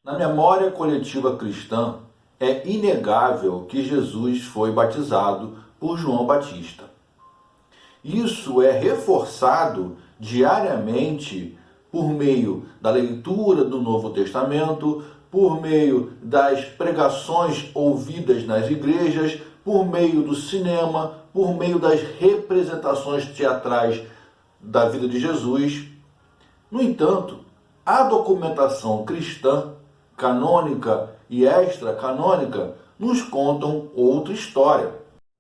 Na memória coletiva cristã, é inegável que Jesus foi batizado por João Batista. Isso é reforçado diariamente por meio da leitura do Novo Testamento, por meio das pregações ouvidas nas igrejas, por meio do cinema, por meio das representações teatrais da vida de Jesus. No entanto, a documentação cristã, canônica e extra-canônica, nos contam outra história.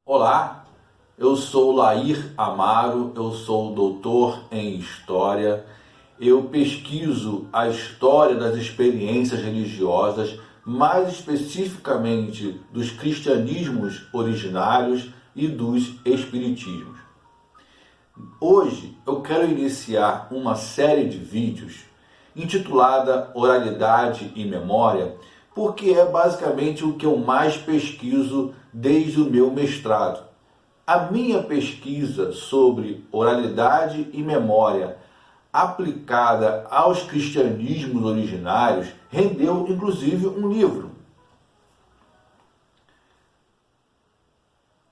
Olá, eu sou Lair Amaro, eu sou doutor em História. Eu pesquiso a história das experiências religiosas, mais especificamente dos cristianismos originários e dos espiritismos. Hoje eu quero iniciar uma série de vídeos intitulada Oralidade e Memória, porque é basicamente o que eu mais pesquiso desde o meu mestrado. A minha pesquisa sobre oralidade e memória aplicada aos cristianismos originários rendeu inclusive um livro.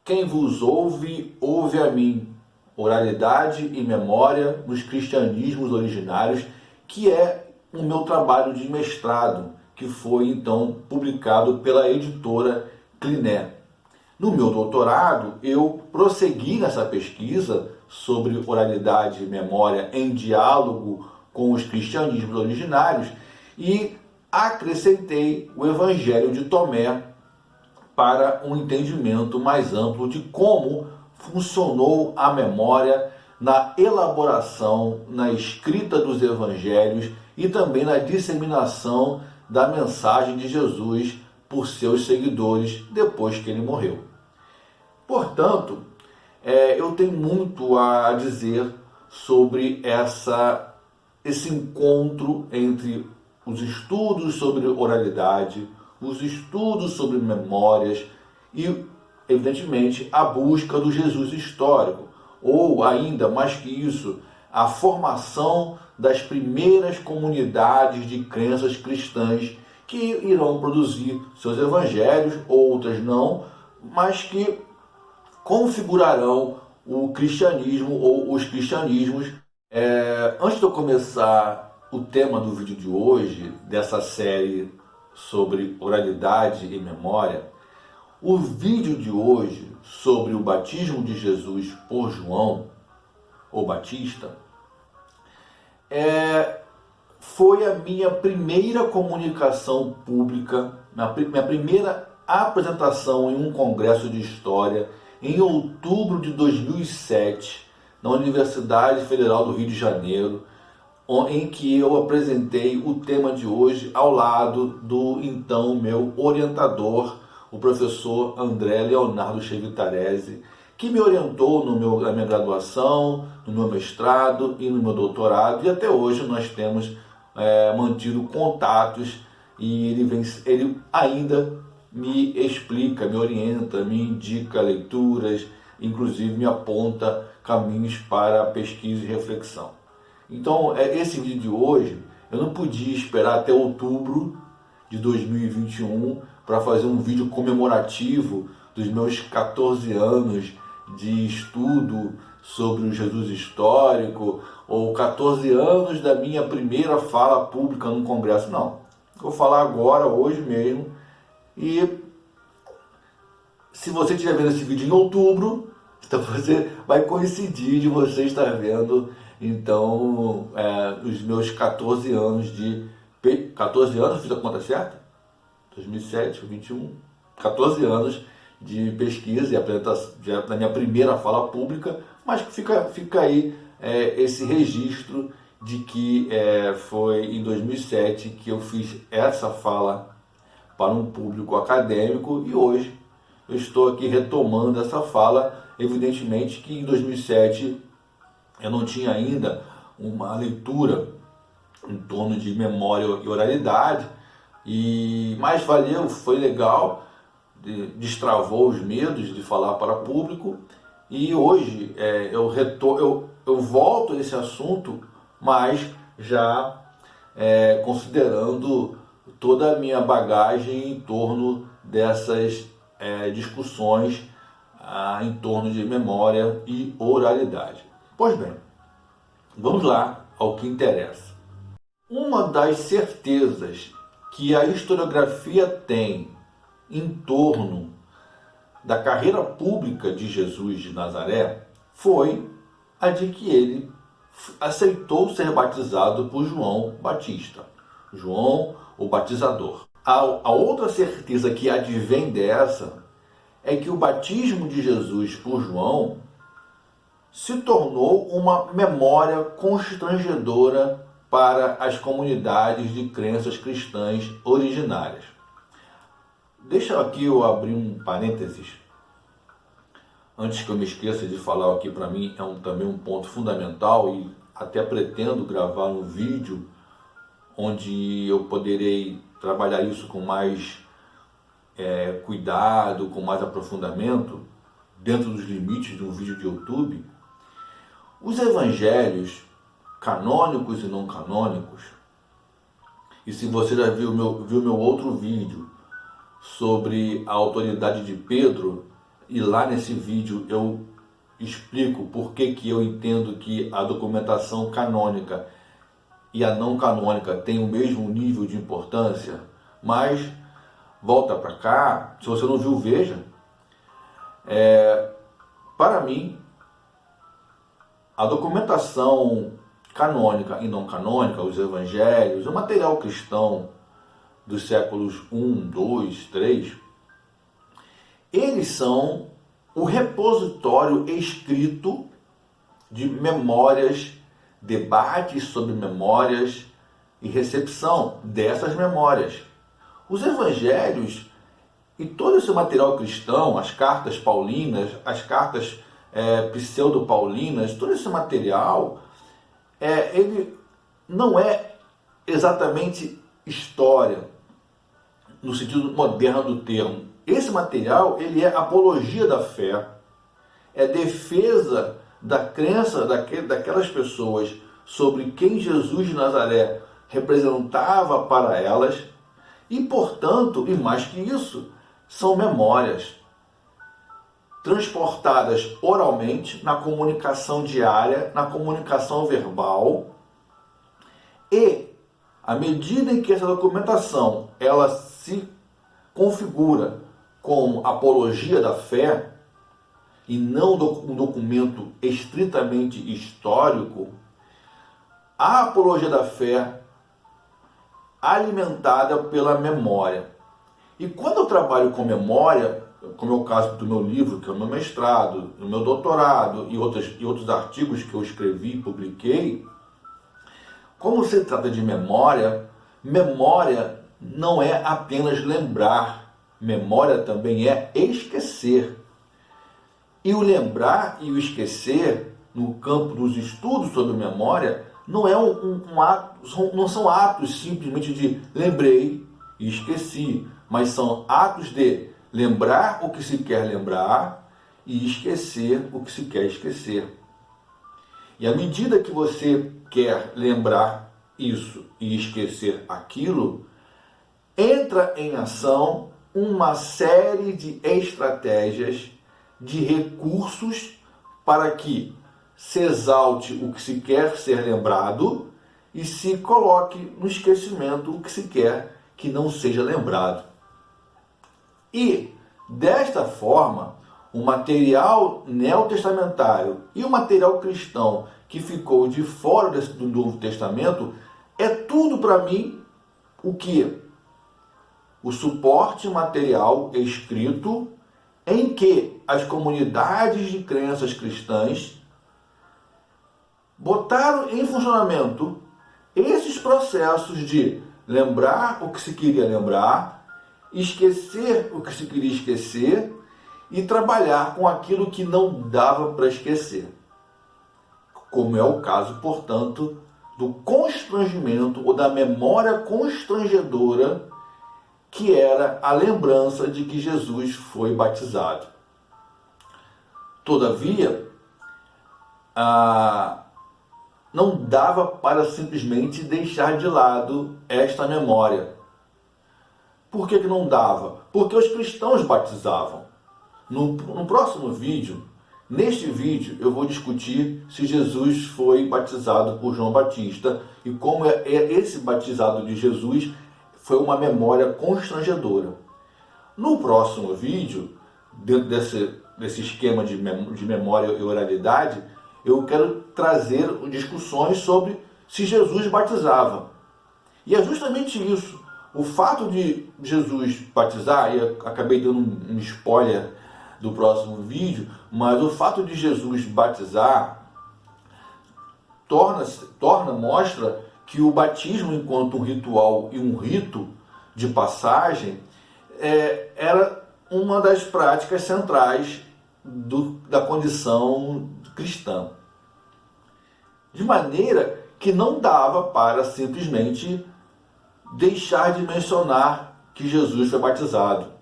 Quem vos ouve, ouve a mim. Oralidade e memória nos cristianismos originários, que é o meu trabalho de mestrado, que foi então publicado pela editora Cliné. No meu doutorado, eu prossegui nessa pesquisa sobre oralidade e memória em diálogo com os cristianismos originários e acrescentei o Evangelho de Tomé para um entendimento mais amplo de como funcionou a memória na elaboração, na escrita dos evangelhos e também na disseminação da mensagem de Jesus por seus seguidores depois que ele morreu. Portanto, eu tenho muito a dizer sobre esse encontro entre os estudos sobre oralidade, os estudos sobre memórias e, evidentemente, a busca do Jesus histórico, ou ainda mais que isso, a formação das primeiras comunidades de crenças cristãs que irão produzir seus evangelhos, outras não, mas que configurarão o cristianismo ou os cristianismos. Antes de eu começar o tema do vídeo de hoje, dessa série sobre oralidade e memória, o vídeo de hoje sobre o batismo de Jesus por João, ou Batista, foi a minha primeira comunicação pública, minha primeira apresentação em um congresso de história, em outubro de 2007, na Universidade Federal do Rio de Janeiro, em que eu apresentei o tema de hoje ao lado do então meu orientador, o professor André Leonardo Chevitarese, que me orientou na minha graduação, no meu mestrado e no meu doutorado, e até hoje nós temos mantido contatos e ele ainda me explica, me orienta, me indica leituras, inclusive me aponta caminhos para pesquisa e reflexão. Então, esse vídeo de hoje, eu não podia esperar até outubro de 2021 para fazer um vídeo comemorativo dos meus 14 anos de estudo sobre o Jesus histórico, ou 14 anos da minha primeira fala pública num congresso. Não, vou falar agora, hoje mesmo, e se você estiver vendo esse vídeo em outubro, então você vai coincidir de você estar vendo então os meus 14 anos de... 14 anos, fiz a conta certa? 2007, 21, 14 anos de pesquisa e apresentação da minha primeira fala pública, mas fica aí esse registro de que foi em 2007 que eu fiz essa fala para um público acadêmico e hoje eu estou aqui retomando essa fala. Evidentemente que em 2007 eu não tinha ainda uma leitura em torno de memória e oralidade, mas valeu, foi legal, destravou os medos de falar para público, e hoje eu volto a esse assunto, mas já considerando toda a minha bagagem em torno dessas discussões em torno de memória e oralidade. Pois bem, vamos lá ao que interessa. Uma das certezas que a historiografia tem em torno da carreira pública de Jesus de Nazaré foi a de que ele aceitou ser batizado por João Batista, João o Batizador. A outra certeza que advém dessa é que o batismo de Jesus por João se tornou uma memória constrangedora para as comunidades de crenças cristãs originárias. Deixa aqui eu abrir um parênteses, antes que eu me esqueça de falar aqui, para mim também um ponto fundamental, e até pretendo gravar um vídeo onde eu poderei trabalhar isso com mais cuidado, com mais aprofundamento, dentro dos limites de um vídeo de YouTube. Os evangelhos canônicos e não canônicos, e se você já viu meu outro vídeo sobre a autoridade de Pedro, e lá nesse vídeo eu explico por que eu entendo que a documentação canônica e a não canônica têm o mesmo nível de importância, mas volta para cá, se você não viu, veja. Para mim, a documentação canônica e não canônica, os evangelhos, o material cristão dos séculos 1, 2, 3, eles são o repositório escrito de memórias, debates sobre memórias e recepção dessas memórias. Os evangelhos e todo esse material cristão, as cartas paulinas, as cartas pseudo-paulinas, todo esse material, ele não é exatamente história, no sentido moderno do termo. Esse material, ele é apologia da fé, é defesa da crença daquelas pessoas sobre quem Jesus de Nazaré representava para elas, e, portanto, e mais que isso, são memórias transportadas oralmente, na comunicação diária, na comunicação verbal, e à medida em que essa documentação ela se configura como apologia da fé e não um documento estritamente histórico, a apologia da fé alimentada pela memória. E quando eu trabalho com memória, como é o caso do meu livro, que é o meu mestrado, o meu doutorado e outros artigos que eu escrevi e publiquei, como se trata de memória, memória não é apenas lembrar, memória também é esquecer. E o lembrar e o esquecer, no campo dos estudos sobre memória, não é não são atos simplesmente de lembrei e esqueci, mas são atos de lembrar o que se quer lembrar e esquecer o que se quer esquecer. E à medida que você quer lembrar isso e esquecer aquilo, entra em ação uma série de estratégias, de recursos para que se exalte o que se quer ser lembrado e se coloque no esquecimento o que se quer que não seja lembrado. E, desta forma, o material neotestamentário e o material cristão que ficou de fora do Novo Testamento é tudo para mim o que? O suporte material escrito em que as comunidades de crenças cristãs botaram em funcionamento esses processos de lembrar o que se queria lembrar, esquecer o que se queria esquecer e trabalhar com aquilo que não dava para esquecer. Como é o caso, portanto, do constrangimento ou da memória constrangedora que era a lembrança de que Jesus foi batizado. Todavia, não dava para simplesmente deixar de lado esta memória. Por que não dava? Porque os cristãos batizavam. No próximo vídeo, neste vídeo, eu vou discutir se Jesus foi batizado por João Batista e como esse batizado de Jesus foi uma memória constrangedora. No próximo vídeo, dentro desse esquema de memória e oralidade, eu quero trazer discussões sobre se Jesus batizava. E é justamente isso. O fato de Jesus batizar, e eu acabei dando um spoiler do próximo vídeo, mas o fato de Jesus batizar mostra que o batismo enquanto um ritual e um rito de passagem era uma das práticas centrais da condição cristã. De maneira que não dava para simplesmente deixar de mencionar que Jesus foi batizado.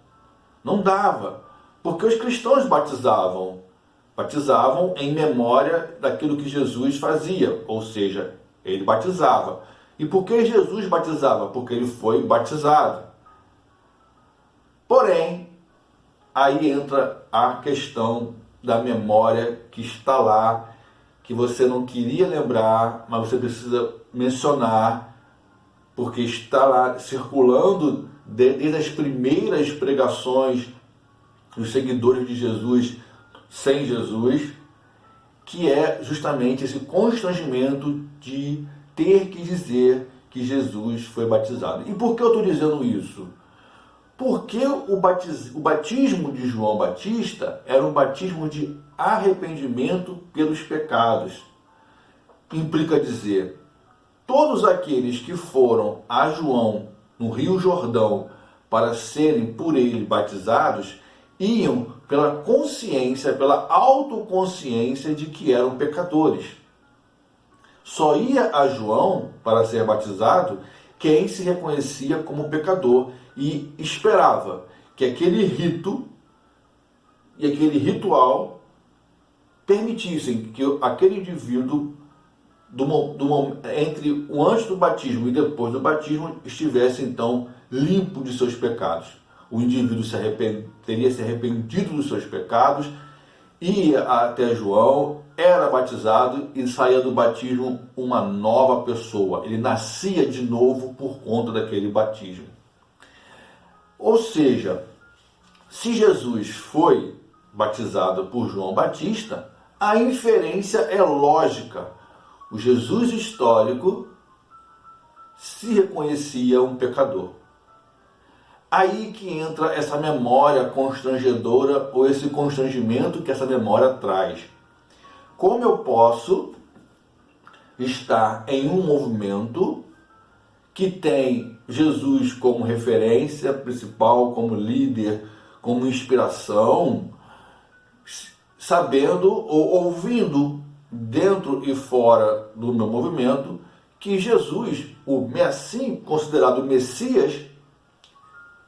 Não dava, porque os cristãos batizavam em memória daquilo que Jesus fazia, ou seja, ele batizava. E por que Jesus batizava? Porque ele foi batizado. Porém, aí entra a questão da memória que está lá, que você não queria lembrar, mas você precisa mencionar, porque está lá circulando desde as primeiras pregações dos seguidores de Jesus sem Jesus, que é justamente esse constrangimento de ter que dizer que Jesus foi batizado. E por que eu estou dizendo isso? Porque o batismo de João Batista era um batismo de arrependimento pelos pecados. Implica dizer, todos aqueles que foram a João no Rio Jordão para serem por ele batizados, iam pela consciência, pela autoconsciência de que eram pecadores. Só ia a João para ser batizado quem se reconhecia como pecador e esperava que aquele rito e aquele ritual permitissem que aquele indivíduo, entre o antes do batismo e depois do batismo, estivesse então limpo de seus pecados. O indivíduo teria se arrependido dos seus pecados, ia até João, era batizado e saía do batismo uma nova pessoa. Ele nascia de novo por conta daquele batismo. Ou seja, se Jesus foi batizado por João Batista, a inferência é lógica. O Jesus histórico se reconhecia um pecador. Aí que entra essa memória constrangedora ou esse constrangimento que essa memória traz. Como eu posso estar em um movimento que tem Jesus como referência principal, como líder, como inspiração, sabendo ou ouvindo dentro e fora do meu movimento que Jesus, o assim considerado Messias,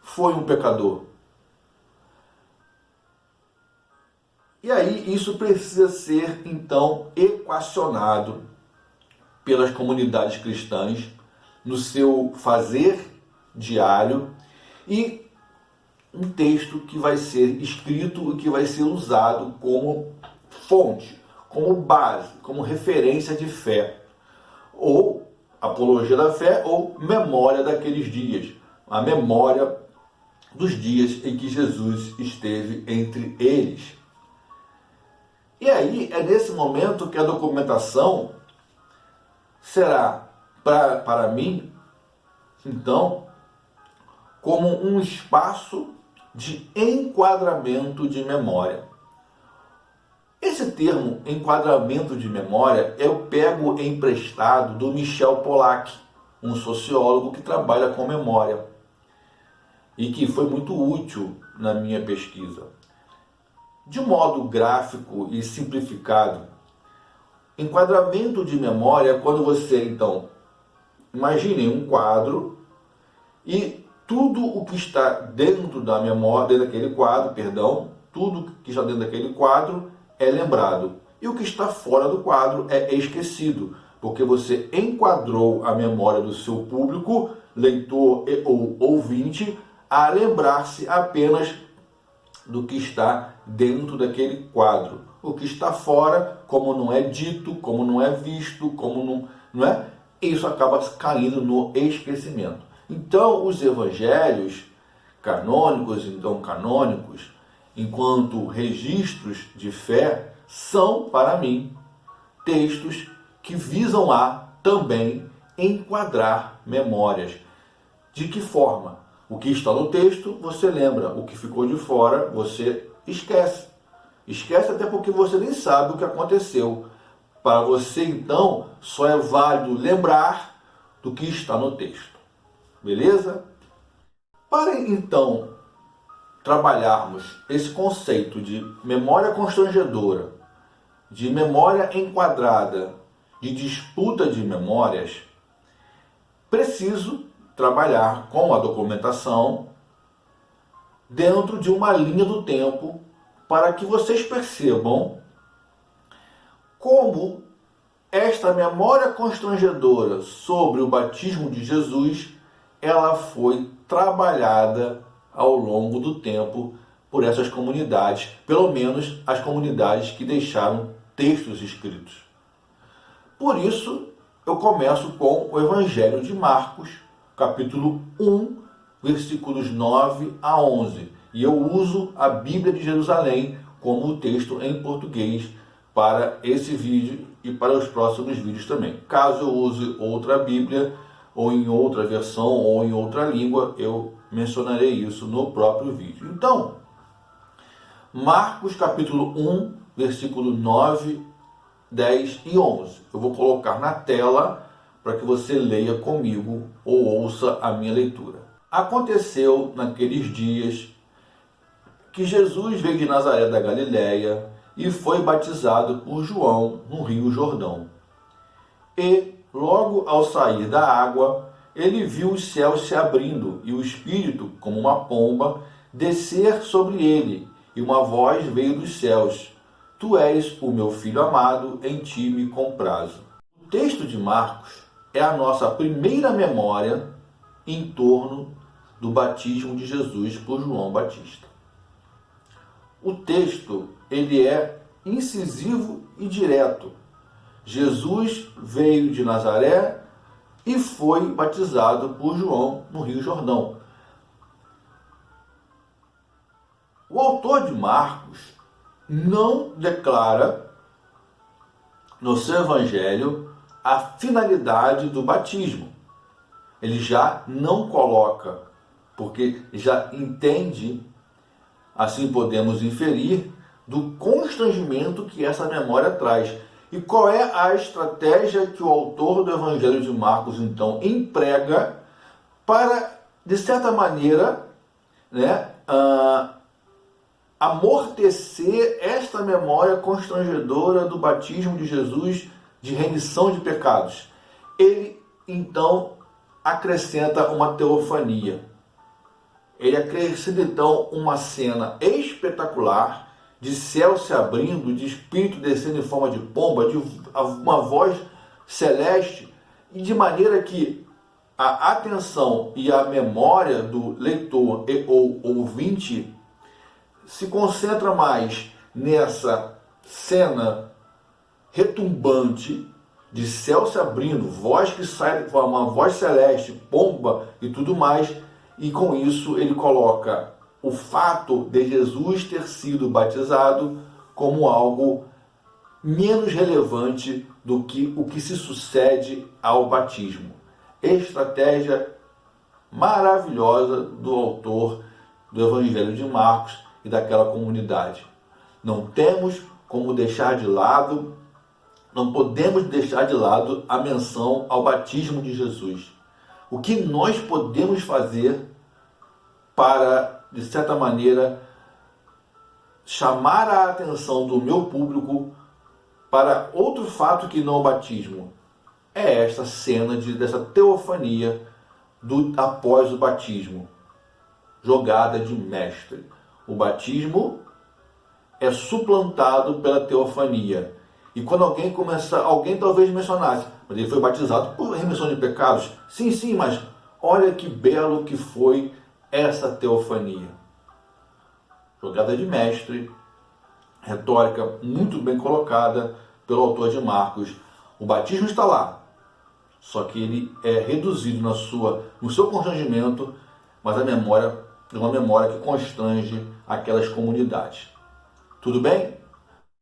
foi um pecador. E aí isso precisa ser então equacionado pelas comunidades cristãs no seu fazer diário e um texto que vai ser escrito e que vai ser usado como fonte, como base, como referência de fé, ou apologia da fé, ou memória daqueles dias, a memória dos dias em que Jesus esteve entre eles. E aí é nesse momento que a documentação será, para mim, então, como um espaço de enquadramento de memória. Esse termo, enquadramento de memória, eu pego emprestado do Michel Pollack, um sociólogo que trabalha com memória e que foi muito útil na minha pesquisa. De modo gráfico e simplificado, enquadramento de memória é quando você, então, imagine um quadro e tudo o que está dentro da memória, dentro daquele quadro, tudo que está dentro daquele quadro é lembrado. E o que está fora do quadro é esquecido, porque você enquadrou a memória do seu público, leitor ou ouvinte, a lembrar-se apenas do que está dentro daquele quadro. O que está fora, como não é dito, como não é visto, como não é, isso acaba caindo no esquecimento. Então, os evangelhos canônicos, enquanto registros de fé, são, para mim, textos que visam a também enquadrar memórias. De que forma? O que está no texto, você lembra. O que ficou de fora, você esquece. Esquece até porque você nem sabe o que aconteceu. Para você, então, só é válido lembrar do que está no texto. Beleza? Para, então, trabalharmos esse conceito de memória constrangedora, de memória enquadrada, de disputa de memórias, preciso trabalhar com a documentação dentro de uma linha do tempo para que vocês percebam como esta memória constrangedora sobre o batismo de Jesus, ela foi trabalhada ao longo do tempo por essas comunidades, pelo menos as comunidades que deixaram textos escritos. Por isso, eu começo com o Evangelho de Marcos, capítulo 1, versículos 9 a 11. E eu uso a Bíblia de Jerusalém como texto em português para esse vídeo e para os próximos vídeos também. Caso eu use outra Bíblia, ou em outra versão, ou em outra língua, eu mencionarei isso no próprio vídeo. Então, Marcos capítulo 1, versículo 9, 10 e 11. Eu vou colocar na tela para que você leia comigo ou ouça a minha leitura. Aconteceu naqueles dias que Jesus veio de Nazaré da Galiléia e foi batizado por João no Rio Jordão. E, logo ao sair da água, ele viu os céus se abrindo e o Espírito, como uma pomba, descer sobre ele, e uma voz veio dos céus: Tu és o meu Filho amado, em ti me comprazo. O texto de Marcos é a nossa primeira memória em torno do batismo de Jesus por João Batista. O texto, ele é incisivo e direto. Jesus veio de Nazaré e foi batizado por João no Rio Jordão. O autor de Marcos não declara no seu evangelho a finalidade do batismo. Ele já não coloca, porque já entende, assim podemos inferir, do constrangimento que essa memória traz. E qual é a estratégia que o autor do Evangelho de Marcos, então, emprega para, de certa maneira, amortecer esta memória constrangedora do batismo de Jesus, de remissão de pecados? Ele, então, acrescenta uma teofania. Ele acrescenta, então, uma cena espetacular de céu se abrindo, de Espírito descendo em forma de pomba, de uma voz celeste, e de maneira que a atenção e a memória do leitor e ou ouvinte se concentra mais nessa cena retumbante de céu se abrindo, voz que sai, uma voz celeste, pomba e tudo mais, e com isso ele coloca o fato de Jesus ter sido batizado como algo menos relevante do que o que se sucede ao batismo. Estratégia maravilhosa do autor do Evangelho de Marcos e daquela comunidade. Não temos como deixar de lado, não podemos deixar de lado a menção ao batismo de Jesus. O que nós podemos fazer para, de certa maneira, chamar a atenção do meu público para outro fato que não o batismo? É esta cena dessa teofania após o batismo, jogada de mestre. O batismo é suplantado pela teofania. E quando alguém talvez mencionasse, mas ele foi batizado por remissão de pecados. Sim, mas olha que belo que foi essa teofania? Jogada de mestre, retórica muito bem colocada pelo autor de Marcos. O batismo está lá, só que ele é reduzido no seu constrangimento, mas a memória é uma memória que constrange aquelas comunidades. Tudo bem?